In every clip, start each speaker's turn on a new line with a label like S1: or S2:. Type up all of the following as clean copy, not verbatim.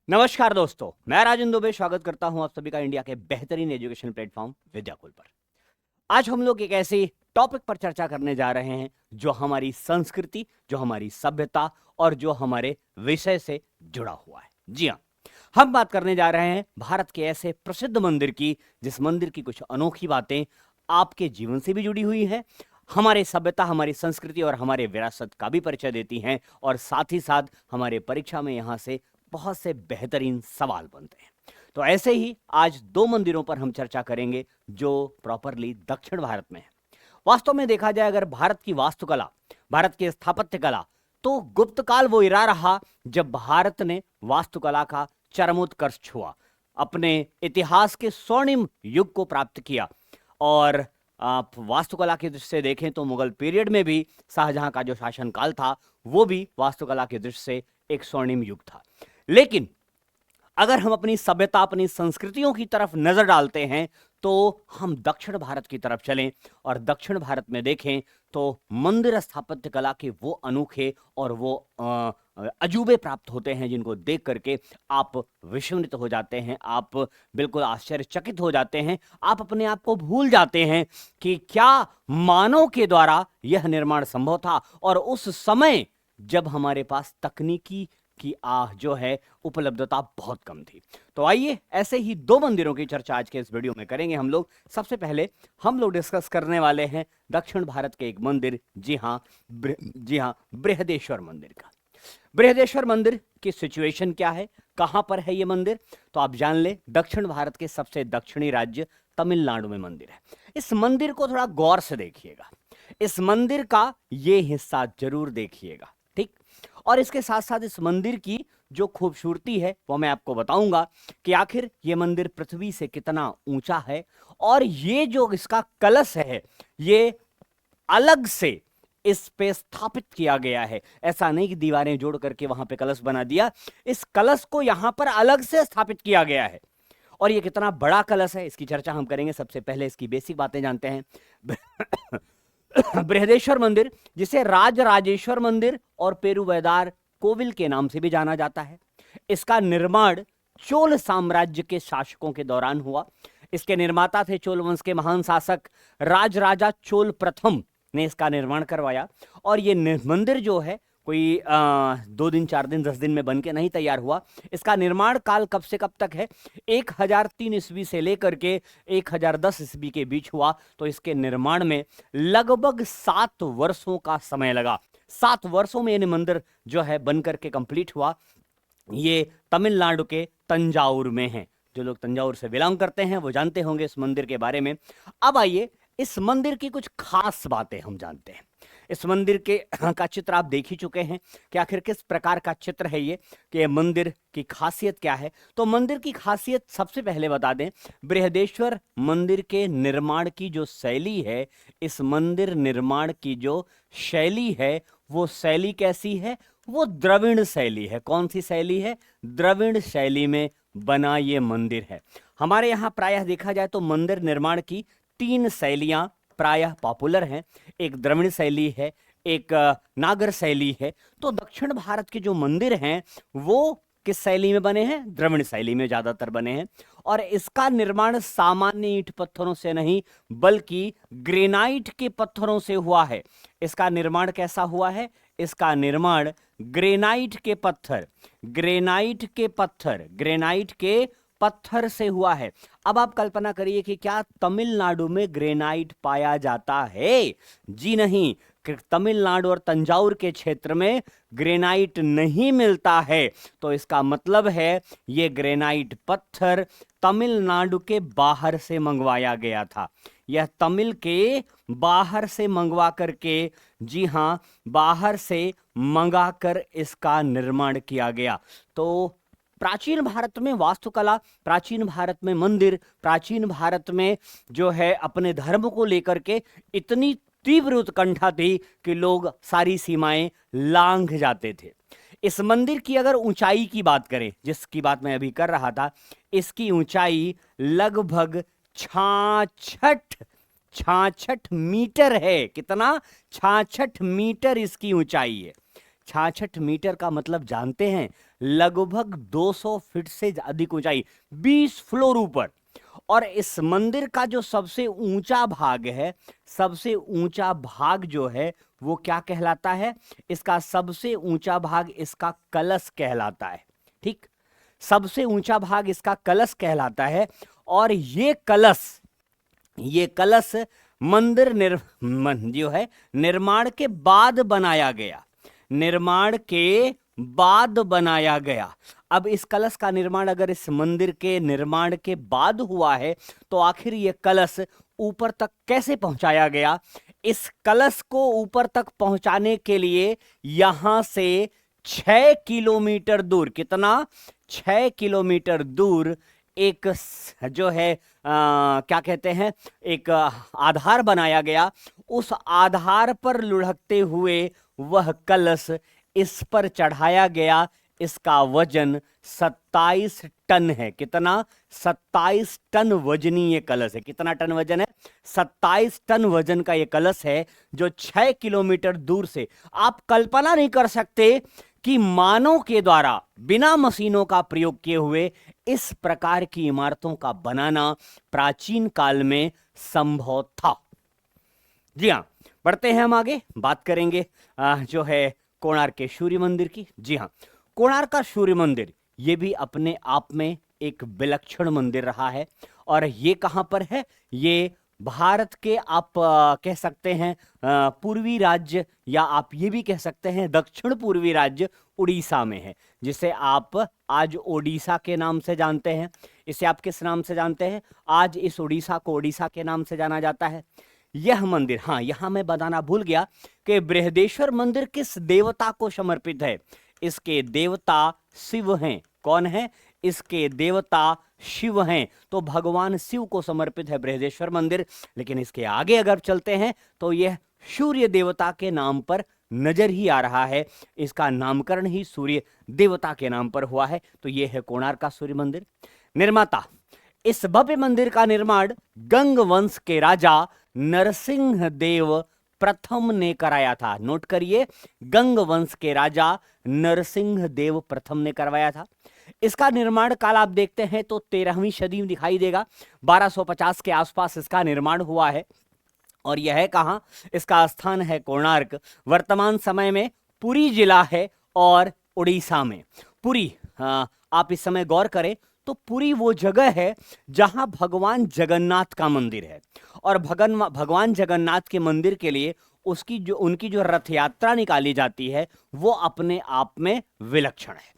S1: नमस्कार दोस्तों, मैं राजेंद्र दुबे स्वागत करता हूं आप सभी का इंडिया के बेहतरीन एजुकेशन प्लेटफॉर्म विद्याकुल पर। आज हम लोग एक ऐसे टॉपिक पर चर्चा करने जा रहे हैं जो हमारी संस्कृति, जो हमारी सभ्यता और जो हमारे विषय से जुड़ा हुआ है। जी हाँ, हम बात करने जा रहे हैं भारत के ऐसे प्रसिद्ध मंदिर की, जिस मंदिर की कुछ अनोखी बातें आपके जीवन से भी जुड़ी हुई हैं, हमारे सभ्यता, हमारी संस्कृति और हमारे विरासत का भी परिचय देती हैं, और साथ ही साथ हमारे परीक्षा में यहाँ से बहुत से बेहतरीन सवाल बनते हैं। तो ऐसे ही आज दो मंदिरों पर हम चर्चा करेंगे जो प्रॉपरली दक्षिण भारत में है। वास्तव में देखा जाए अगर भारत की वास्तुकला, भारत की स्थापत्य कला, तो गुप्त काल वो इरा रहा जब भारत ने वास्तुकला का चरमोत्कर्ष छुआ, अपने इतिहास के स्वर्णिम युग को प्राप्त किया। और आप वास्तुकला की दृष्टि से देखें तो मुगल पीरियड में भी शाहजहां का जो शासनकाल था वो भी वास्तुकला की दृष्टि से एक स्वर्णिम युग था। लेकिन अगर हम अपनी सभ्यता, अपनी संस्कृतियों की तरफ नजर डालते हैं तो हम दक्षिण भारत की तरफ चलें और दक्षिण भारत में देखें तो मंदिर स्थापत्य कला के वो अनोखे और वो अजूबे प्राप्त होते हैं जिनको देख करके आप विस्मित हो जाते हैं, आप बिल्कुल आश्चर्यचकित हो जाते हैं, आप अपने आप को भूल जाते हैं कि क्या मानव के द्वारा यह निर्माण संभव था, और उस समय जब हमारे पास तकनीकी की जो है उपलब्धता बहुत कम थी। तो आइए ऐसे ही दो मंदिरों की चर्चा आज के इस वीडियो में करेंगे हम लोग। सबसे पहले हम लोग डिस्कस करने वाले हैं दक्षिण भारत के एक मंदिर, जी हाँ बृहदेश्वर मंदिर का। बृहदेश्वर मंदिर की सिचुएशन क्या है, कहां पर है ये मंदिर, तो आप जान ले दक्षिण भारत के सबसे दक्षिणी राज्य तमिलनाडु में मंदिर है। इस मंदिर को थोड़ा गौर से देखिएगा, इस मंदिर का ये हिस्सा जरूर देखिएगा, ठीक। और इसके साथ साथ इस मंदिर की जो खूबसूरती है वो मैं आपको बताऊंगा कि आखिर ये मंदिर पृथ्वी से कितना ऊंचा है, और ये जो इसका कलश है ये अलग से इस पे स्थापित किया गया है। ऐसा नहीं कि दीवारें जोड़ करके वहां पे कलश बना दिया, इस कलश को यहां पर अलग से स्थापित किया गया है। और ये कितना बड़ा कलश है इसकी चर्चा हम करेंगे। सबसे पहले इसकी बेसिक बातें जानते हैं। बृहदेश्वर मंदिर, जिसे राजराजेश्वर मंदिर और पेरुवैदार कोविल के नाम से भी जाना जाता है, इसका निर्माण चोल साम्राज्य के शासकों के दौरान हुआ। इसके निर्माता थे चोल वंश के महान शासक राजराजा चोल प्रथम ने इसका निर्माण करवाया। और ये मंदिर जो है कोई 2 दिन 4 दिन 10 दिन में बन के नहीं तैयार हुआ। इसका निर्माण काल कब से कब तक है, 1003 ईस्वी से लेकर के 1010 ईस्वी के बीच हुआ। तो इसके निर्माण में लगभग 7 वर्षों का समय लगा। 7 वर्षों में ये मंदिर जो है बनकर के कंप्लीट हुआ। ये तमिलनाडु के तंजाउर में है। जो लोग तंजाउर से बिलोंग करते हैं वो जानते होंगे इस मंदिर के बारे में। अब आइए इस मंदिर की कुछ खास बातें हम जानते हैं। इस मंदिर के का चित्र आप देख ही चुके हैं कि आखिर किस प्रकार का चित्र है ये, कि मंदिर की खासियत क्या है। तो मंदिर की खासियत सबसे पहले बता दें, बृहदेश्वर मंदिर के निर्माण की जो शैली है, इस मंदिर निर्माण की जो शैली है वो शैली कैसी है, वो द्रविड़ शैली है। कौन सी शैली है, द्रविड़ शैली में बना ये मंदिर है। हमारे यहाँ प्रायः देखा जाए तो मंदिर निर्माण की 3 शैलियां प्रायः पॉपुलर हैं। एक द्रविड़ शैली है, एक नागर शैली है। तो दक्षिण भारत के जो मंदिर हैं वो किस शैली में बने हैं, द्रविड़ शैली में ज्यादातर बने हैं। और इसका निर्माण सामान्य ईंट पत्थरों से नहीं बल्कि ग्रेनाइट के पत्थरों से हुआ है। इसका निर्माण कैसा हुआ है, इसका निर्माण ग्रेनाइट के पत्थर से हुआ है। अब आप कल्पना करिए कि क्या तमिलनाडु में ग्रेनाइट पाया जाता है? जी नहीं, तमिलनाडु और तंजाउर के क्षेत्र में ग्रेनाइट नहीं मिलता है। तो इसका मतलब है ये ग्रेनाइट पत्थर तमिलनाडु के बाहर से मंगवाया गया था। यह तमिल के बाहर से मंगवा करके, जी हां, बाहर से मंगाकर इसका निर्माण किया गया। तो प्राचीन भारत में वास्तुकला, प्राचीन भारत में मंदिर, प्राचीन भारत में जो है अपने धर्म को लेकर के इतनी तीव्र उत्कंठा थी कि लोग सारी सीमाएं लांघ जाते थे। इस मंदिर की अगर ऊंचाई की बात करें, जिसकी बात मैं अभी कर रहा था, इसकी ऊंचाई लगभग 66 मीटर है। कितना? 66 मीटर इसकी ऊंचाई है। 66 मीटर का मतलब जानते हैं, लगभग 200 फीट से अधिक ऊंचाई, 20 फ्लोर ऊपर। और इस मंदिर का जो सबसे ऊंचा भाग है, सबसे ऊंचा भाग जो है वो क्या कहलाता है? इसका सबसे ऊंचा भाग इसका कलश कहलाता है। ठीक, सबसे ऊंचा भाग इसका कलश कहलाता है। और ये कलश मंदिर जो है निर्माण के बाद बनाया गया, निर्माण के बाद बनाया गया। अब इस कलश का निर्माण अगर इस मंदिर के निर्माण के बाद हुआ है तो आखिर ये कलश ऊपर तक कैसे पहुंचाया गया? इस कलश को ऊपर तक पहुंचाने के लिए यहां से 6 किलोमीटर दूर, कितना? 6 किलोमीटर दूर एक जो है क्या कहते हैं, एक आधार बनाया गया। उस आधार पर लुढ़कते हुए वह कलश इस पर चढ़ाया गया। इसका वजन 27 टन है। कितना? 27 टन वजनी ये कलश है। कितना टन वजन है? 27 टन वजन का ये कलश है, जो 6 किलोमीटर दूर से, आप कल्पना नहीं कर सकते कि मानव के द्वारा बिना मशीनों का प्रयोग किए हुए इस प्रकार की इमारतों का बनाना प्राचीन काल में संभव था। जी हां, बढ़ते हैं हम आगे, बात करेंगे जो है कोणार्क के सूर्य मंदिर की। जी हां, कोणार्क का सूर्य मंदिर ये भी अपने आप में एक विलक्षण मंदिर रहा है। और ये कहां पर है? ये भारत के आप कह सकते हैं पूर्वी राज्य, या आप ये भी कह सकते हैं दक्षिण पूर्वी राज्य उड़ीसा में है, जिसे आप आज ओडिशा के नाम से जानते हैं। इसे आप किस नाम से जानते हैं? आज इस उड़ीसा को ओडिशा के नाम से जाना जाता है। यह मंदिर, हाँ यहां मैं बताना भूल गया कि बृहदेश्वर मंदिर किस देवता को समर्पित है? इसके देवता शिव हैं। कौन है? इसके देवता शिव हैं। तो भगवान शिव को समर्पित है बृहदेश्वर मंदिर। लेकिन इसके आगे अगर चलते हैं तो यह सूर्य देवता के नाम पर नजर ही आ रहा है। इसका नामकरण ही सूर्य देवता के नाम पर हुआ है। तो यह है कोणार्क का सूर्य मंदिर। निर्माता, इस भव्य मंदिर का निर्माण गंग वंश के राजा नरसिंह देव प्रथम ने कराया था। नोट करिए, गंग वंश के राजा नरसिंह देव प्रथम ने करवाया था। इसका निर्माण काल आप देखते हैं तो 13वीं सदी में दिखाई देगा। 1250 के आसपास इसका निर्माण हुआ है। और यह है कहां? इसका स्थान है कोणार्क। वर्तमान समय में पुरी जिला है और उड़ीसा में। पुरी, आप इस समय गौर करें तो पुरी वो जगह है जहां भगवान जगन्नाथ का मंदिर है। और भगवान जगन्नाथ के मंदिर के लिए उनकी जो रथ यात्रा निकाली जाती है वो अपने आप में विलक्षण है।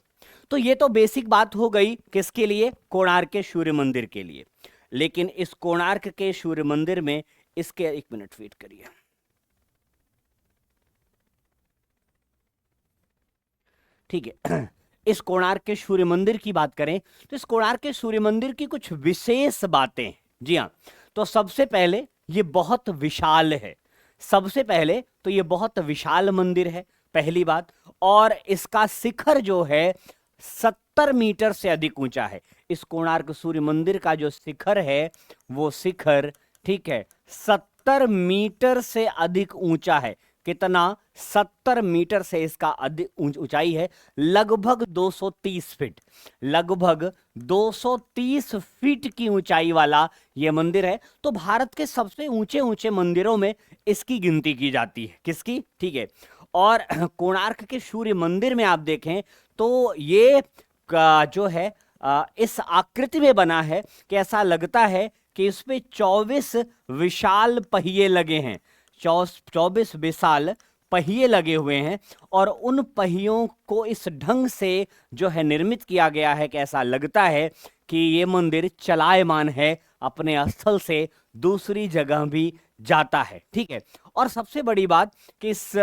S1: तो ये तो बेसिक बात हो गई किसके लिए? कोणार्क के सूर्य मंदिर के लिए। लेकिन इस कोणार्क के सूर्य मंदिर में इसके, एक मिनट वेट करिए, ठीक है। इस कोणार्क के सूर्य मंदिर की बात करें तो इस कोणार्क के सूर्य मंदिर की कुछ विशेष बातें। जी हां, तो सबसे पहले ये बहुत विशाल है। सबसे पहले तो ये बहुत विशाल मंदिर है, पहली बात। और इसका शिखर जो है 70 मीटर से अधिक ऊंचा है। इस कोणार्क सूर्य मंदिर का जो शिखर है वो शिखर, ठीक है, 70 मीटर से अधिक ऊंचा है। कितना? 70 मीटर से इसका अधिक ऊंचाई है। लगभग 230 फीट, लगभग 230 फीट की ऊंचाई वाला यह मंदिर है। तो भारत के सबसे ऊंचे ऊंचे मंदिरों में इसकी गिनती की जाती है। किसकी? ठीक है। और कोणार्क के सूर्य मंदिर में आप देखें तो ये जो है इस आकृति में बना है कि ऐसा लगता है कि इस पे 24 विशाल पहिए लगे हैं। 24 विशाल पहिए लगे हुए हैं। और उन पहियों को इस ढंग से जो है निर्मित किया गया है कि ऐसा लगता है कि ये मंदिर चलायमान है, अपने स्थल से दूसरी जगह भी जाता है। ठीक है। और सबसे बड़ी बात कि इस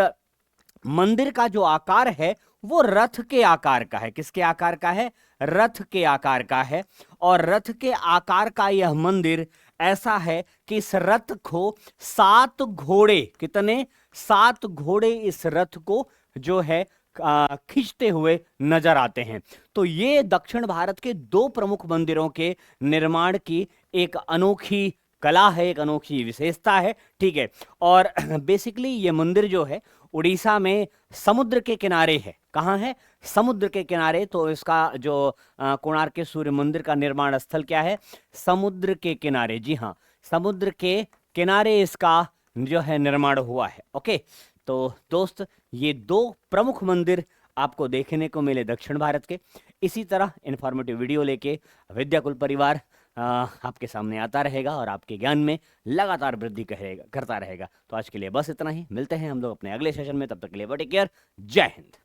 S1: मंदिर का जो आकार है वो रथ के आकार का है। किसके आकार का है? रथ के आकार का है। और रथ के आकार का यह मंदिर ऐसा है कि इस रथ को 7 घोड़े, कितने? 7 घोड़े इस रथ को जो है खींचते हुए नजर आते हैं। तो ये दक्षिण भारत के 2 प्रमुख मंदिरों के निर्माण की एक अनोखी कला है, एक अनोखी विशेषता है। ठीक है। और बेसिकली ये मंदिर जो है उड़ीसा में समुद्र के किनारे है। कहाँ है? समुद्र के किनारे। तो इसका जो कोणार्क के सूर्य मंदिर का निर्माण स्थल क्या है? समुद्र के किनारे। जी हाँ, समुद्र के किनारे इसका जो है निर्माण हुआ है। ओके, तो दोस्त ये दो प्रमुख मंदिर आपको देखने को मिले दक्षिण भारत के। इसी तरह इन्फॉर्मेटिव वीडियो लेके विद्याकुल परिवार आपके सामने आता रहेगा और आपके ज्ञान में लगातार वृद्धि करता रहेगा। तो आज के लिए बस इतना ही, मिलते हैं हम लोग अपने अगले सेशन में, तब तक के लिए टेक केयर, जय हिंद।